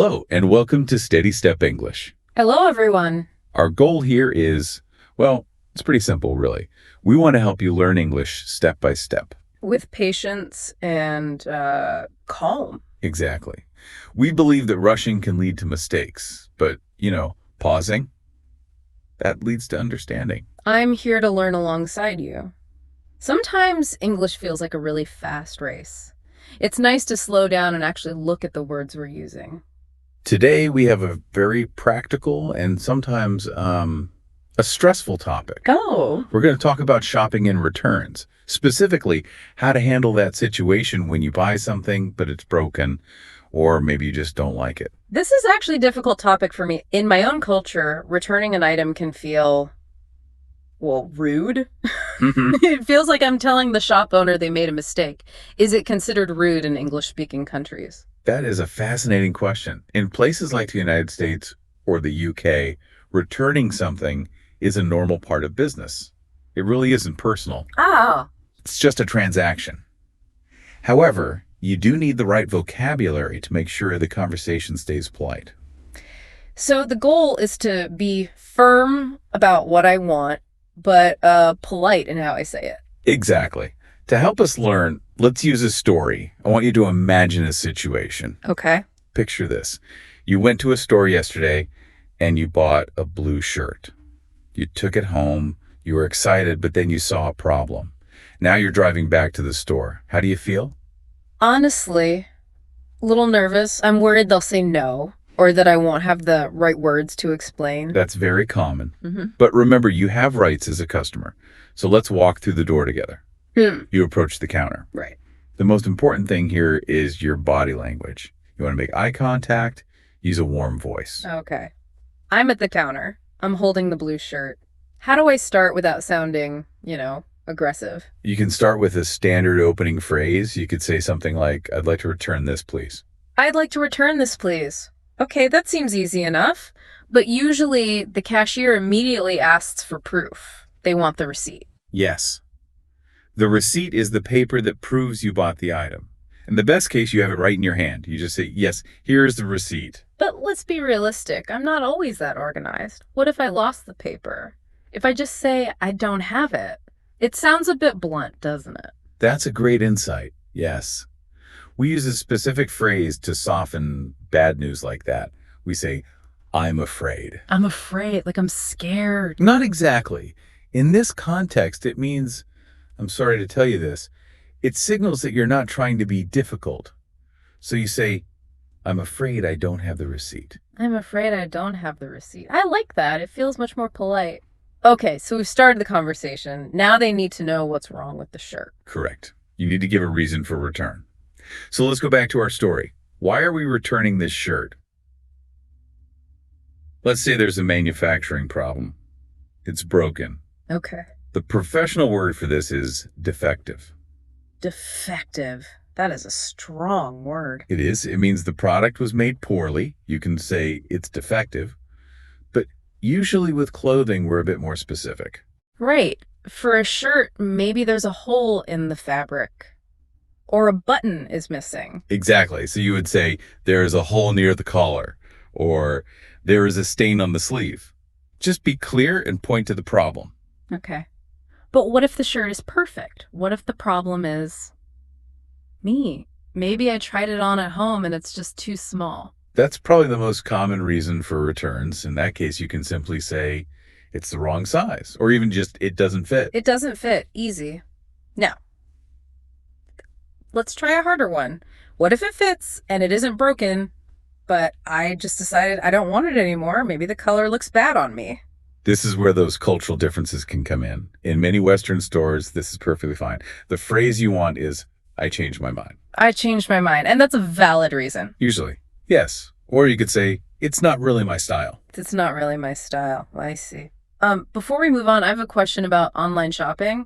Hello, and welcome to SteadyStep English. Hello, everyone. Our goal here is, well, it's pretty simple, really. We want to help you learn English step by step. With patience and calm. Exactly. We believe that rushing can lead to mistakes, but, pausing, that leads to understanding. I'm here to learn alongside you. Sometimes English feels like a really fast race. It's nice to slow down and actually look at the words we're using. Today, we have a very practical and sometimes a stressful topic. Oh. We're going to talk about shopping and returns, specifically how to handle that situation when you buy something, but it's broken, or maybe you just don't like it. This is actually a difficult topic for me. In my own culture, returning an item can feel, rude. It feels like I'm telling the shop owner they made a mistake. Is it considered rude in English-speaking countries? That is a fascinating question. In places like the United States or the UK, returning something is a normal part of business. It really isn't personal. Ah. It's just a transaction. However, you do need the right vocabulary to make sure the conversation stays polite. So the goal is to be firm about what I want, but polite in how I say it. Exactly. To help us learn, let's use a story. I want you to imagine a situation. Okay. Picture this. You went to a store yesterday and you bought a blue shirt. You took it home. You were excited, but then you saw a problem. Now you're driving back to the store. How do you feel? Honestly, a little nervous. I'm worried they'll say no, or that I won't have the right words to explain. That's very common. But remember, you have rights as a customer. So let's walk through the door together. You approach the counter. Right. The most important thing here is your body language. You want to make eye contact, use a warm voice. Okay. I'm at the counter. I'm holding the blue shirt. How do I start without sounding, aggressive? You can start with a standard opening phrase. You could say something like, "I'd like to return this, please." I'd like to return this, please. Okay, that seems easy enough. But usually the cashier immediately asks for proof. They want the receipt. Yes. The receipt is the paper that proves you bought the item. In the best case, you have it right in your hand. You just say, "Yes, here's the receipt." But let's be realistic. I'm not always that organized. What if I lost the paper? If I just say I don't have it? It sounds a bit blunt, doesn't it? That's a great insight. Yes. We use a specific phrase to soften bad news like that. We say, "I'm afraid." I'm afraid, like I'm scared. Not exactly. In this context, it means, "I'm sorry to tell you this." It signals that you're not trying to be difficult. So you say, "I'm afraid I don't have the receipt." I'm afraid I don't have the receipt. I like that. It feels much more polite. Okay, so we've started the conversation. Now they need to know what's wrong with the shirt. Correct. You need to give a reason for return. So let's go back to our story. Why are we returning this shirt? Let's say there's a manufacturing problem. It's broken. Okay. The professional word for this is defective. Defective. That is a strong word. It is. It means the product was made poorly. You can say it's defective. But usually with clothing, we're a bit more specific. Right. For a shirt, maybe there's a hole in the fabric. Or a button is missing. Exactly. So you would say there is a hole near the collar, or there is a stain on the sleeve. Just be clear and point to the problem. Okay. But what if the shirt is perfect? What if the problem is me? Maybe I tried it on at home and it's just too small. That's probably the most common reason for returns. In that case, you can simply say it's the wrong size, or even just it doesn't fit. It doesn't fit. Easy. Now, let's try a harder one. What if it fits and it isn't broken, but I just decided I don't want it anymore? Maybe the color looks bad on me. This is where those cultural differences can come in. In many Western stores, this is perfectly fine. The phrase you want is, "I changed my mind." I changed my mind, and that's a valid reason. Usually, yes. Or you could say, "It's not really my style." It's not really my style. I see. Before we move on, I have a question about online shopping.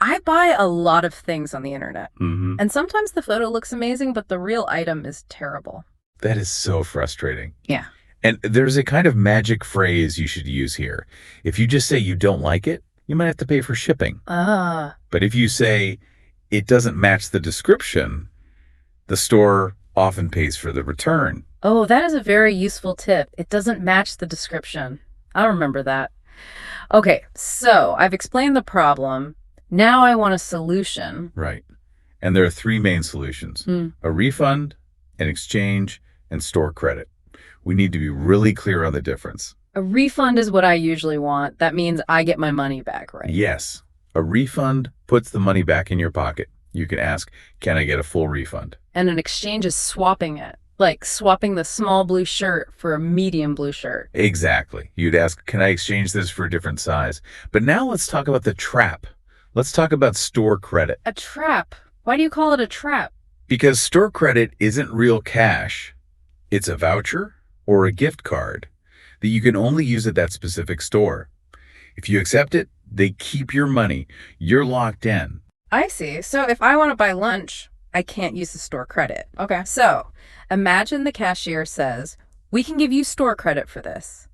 I buy a lot of things on the internet, and sometimes the photo looks amazing, but the real item is terrible. That is so frustrating. Yeah. And there's a kind of magic phrase you should use here. If you just say you don't like it, you might have to pay for shipping. But if you say it doesn't match the description, the store often pays for the return. Oh, that is a very useful tip. It doesn't match the description. I'll remember that. Okay, so I've explained the problem. Now I want a solution. Right. And there are three main solutions: a refund, an exchange, and store credit. We need to be really clear on the difference. A refund is what I usually want. That means I get my money back, right? Yes. A refund puts the money back in your pocket. You can ask, can I get a full refund? And an exchange is swapping it, like swapping the small blue shirt for a medium blue shirt. Exactly. You'd ask, can I exchange this for a different size? But now let's talk about the trap. Let's talk about store credit. A trap? Why do you call it a trap? Because store credit isn't real cash. It's a voucher or a gift card that you can only use at that specific store. If you accept it, they keep your money. You're locked in. I see. So if I want to buy lunch, I can't use the store credit. Okay. So imagine the cashier says, we can give you store credit for this.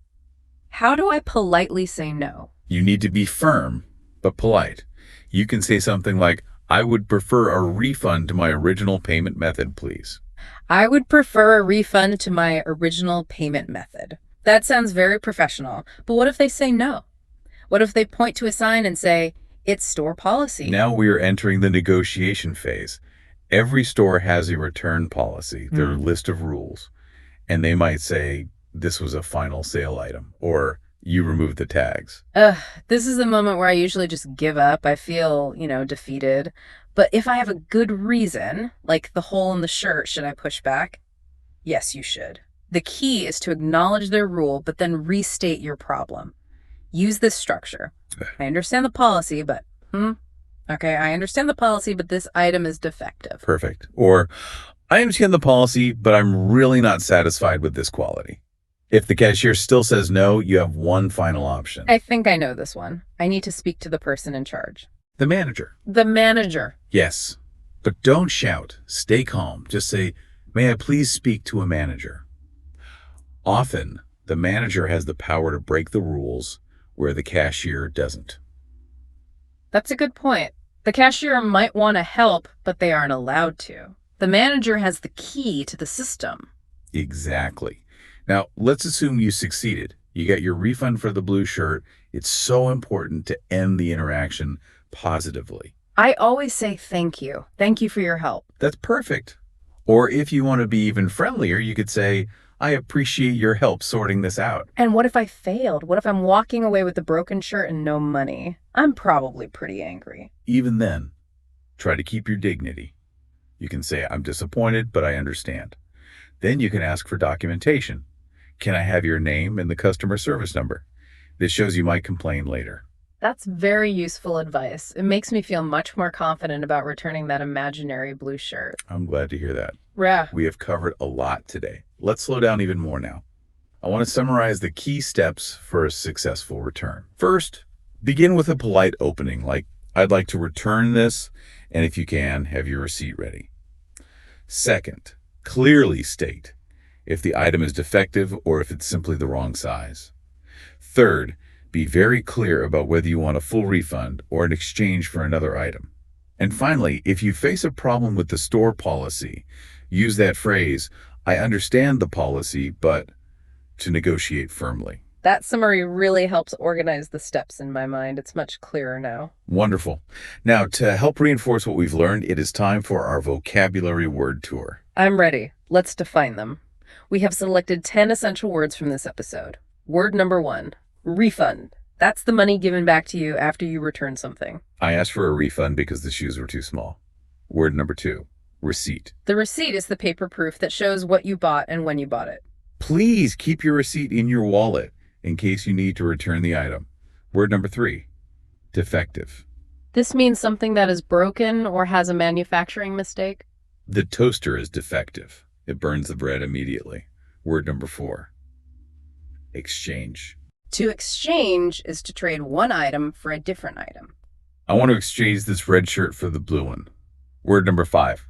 How do I politely say no? You need to be firm, but polite. You can say something like, I would prefer a refund to my original payment method, please. I would prefer a refund to my original payment method. That sounds very professional. But what if they say no? What if they point to a sign and say, it's store policy? Now we are entering the negotiation phase. Every store has a return policy, their list of rules. And they might say, this was a final sale item, or you removed the tags. This is the moment where I usually just give up. I feel, defeated. But if I have a good reason, like the hole in the shirt, should I push back? Yes, you should. The key is to acknowledge their rule, but then restate your problem. Use this structure. I understand the policy, but, okay, I understand the policy, but this item is defective. Perfect. Or, I understand the policy, but I'm really not satisfied with this quality. If the cashier still says no, you have one final option. I think I know this one. I need to speak to the person in charge. The manager. The manager. Yes. But don't shout. Stay calm. Just say, may I please speak to a manager? Often, the manager has the power to break the rules where the cashier doesn't. That's a good point. The cashier might want to help, but they aren't allowed to. The manager has the key to the system. Exactly. Now, let's assume you succeeded. You got your refund for the blue shirt. It's so important to end the interaction positively. I always say thank you. Thank you for your help. That's perfect. Or if you want to be even friendlier, you could say, I appreciate your help sorting this out. And what if I failed? What if I'm walking away with the broken shirt and no money? I'm probably pretty angry. Even then, try to keep your dignity. You can say, I'm disappointed, but I understand. Then you can ask for documentation. Can I have your name and the customer service number? This shows you might complain later. That's very useful advice. It makes me feel much more confident about returning that imaginary blue shirt. I'm glad to hear that. Yeah. We have covered a lot today. Let's slow down even more now. I want to summarize the key steps for a successful return. First, begin with a polite opening, like, I'd like to return this, and if you can, have your receipt ready. Second, clearly state if the item is defective or if it's simply the wrong size. Third, be very clear about whether you want a full refund or an exchange for another item. And finally, if you face a problem with the store policy, use that phrase, I understand the policy, but to negotiate firmly. That summary really helps organize the steps in my mind. It's much clearer now. Wonderful. Now, to help reinforce what we've learned, it is time for our vocabulary word tour. I'm ready. Let's define them. We have selected 10 essential words from this episode. Word number 1, refund. That's the money given back to you after you return something. I asked for a refund because the shoes were too small. Word number 2, receipt. The receipt is the paper proof that shows what you bought and when you bought it. Please keep your receipt in your wallet in case you need to return the item. Word number 3, defective. This means something that is broken or has a manufacturing mistake. The toaster is defective. It burns the bread immediately. Word number 4, exchange. To exchange is to trade one item for a different item. I want to exchange this red shirt for the blue one. Word number 5,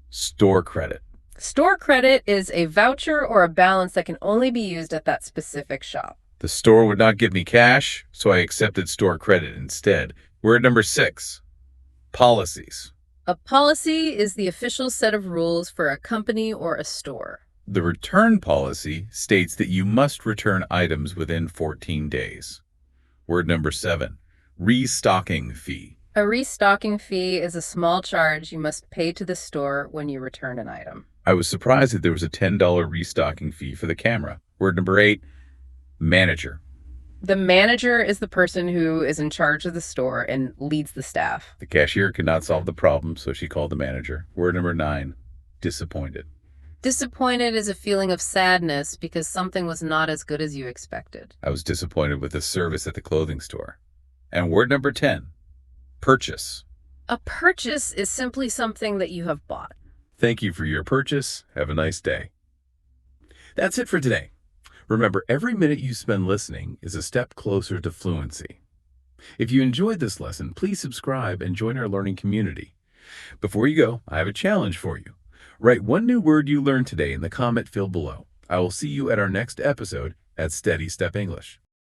store credit. Store credit is a voucher or a balance that can only be used at that specific shop. The store would not give me cash, so I accepted store credit instead. Word number 6, policies. A policy is the official set of rules for a company or a store. The return policy states that you must return items within 14 days. Word number 7, restocking fee. A restocking fee is a small charge you must pay to the store when you return an item. I was surprised that there was a $10 restocking fee for the camera. Word number 8, manager. The manager is the person who is in charge of the store and leads the staff. The cashier could not solve the problem, so she called the manager. Word number 9, disappointed. Disappointed is a feeling of sadness because something was not as good as you expected. I was disappointed with the service at the clothing store. And word number 10, purchase. A purchase is simply something that you have bought. Thank you for your purchase. Have a nice day. That's it for today. Remember, every minute you spend listening is a step closer to fluency. If you enjoyed this lesson, please subscribe and join our learning community. Before you go, I have a challenge for you. Write one new word you learned today in the comment field below. I will see you at our next episode at SteadyStep English.